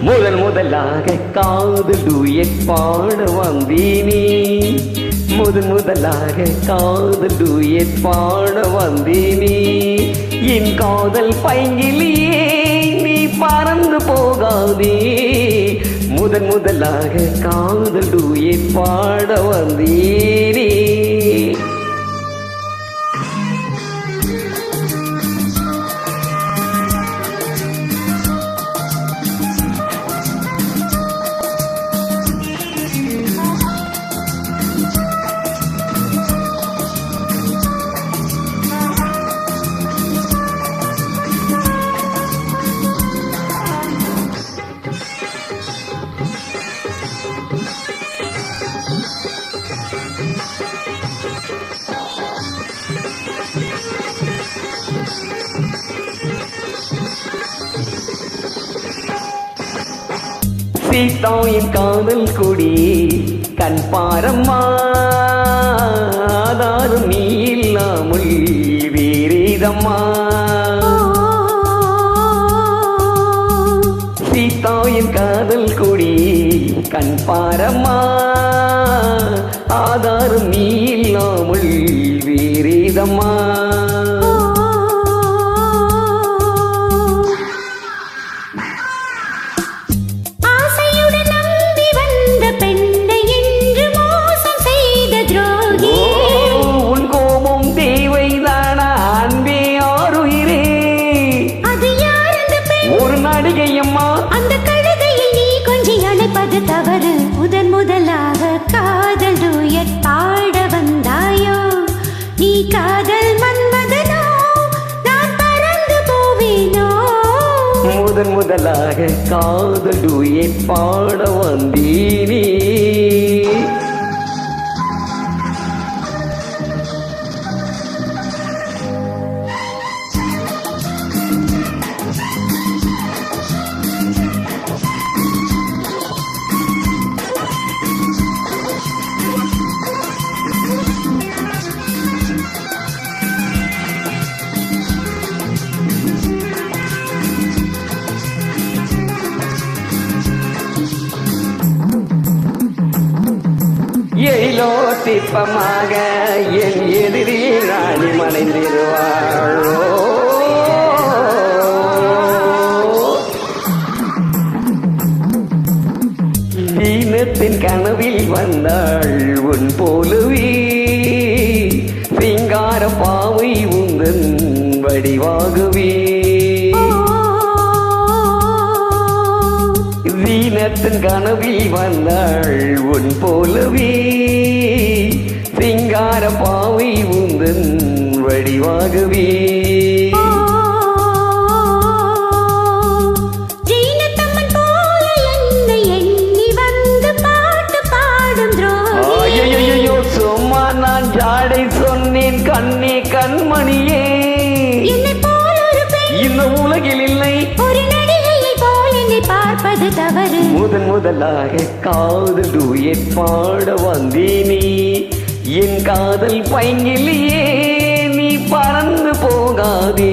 முதல் முதலாக காதல் டூயட் பாட வந்தீனே, முதலாக காதல் டூயட் பாட வந்தீனே. என் காதல் பைங்கிலியே நீ பறந்து போகாதே, முதலாக காதல் டூயட் பாட வந்தீனே. சீதாயின் காதல் கொடி கண் பாரம்மா, ஆதாரம் நீ இல்லாமல் வேறேதம்மா. சீதாயின் காதல் கொடி கண் பாரம்மா, ஆதாரம் நீ இல்லாமல் வேறேதம்மா. அந்த கழுதையை நீ கொஞ்சம் அழைப்பது தவறு. முதலாக காதல் டூயட் பாட வந்தாயோ, நீ காதல் மன்மதனோ, நான் பறந்து போவேனோ. முதலாக காதல் டூயட் பாட வந்தீனே. எயிலோ சிற்பமாக என் எதிரி ராணி மறைந்திருவாளோ. சீனத்தின் கனவில் வந்தாள் உன் போலவே, சிங்கார பாவை உந்தன் வடிவாகவே. சீனத்தின் கனவில் வந்தாள் உன் போலவே, சிங்கார பாவை உந்தன் வடிவாகவே. சும்மா நான் ஜாடை சொன்னேன் கண்ணே கண்மணியே, இந்த உலகில் இல்லை ஒரு நடிகையை போல் என்னை பார்ப்பது தவறு. முதலாக காதல் டூயட் பாட வந்தீனே, என் காதல் பைங்கிலேயே நீ பறந்து போகாதே.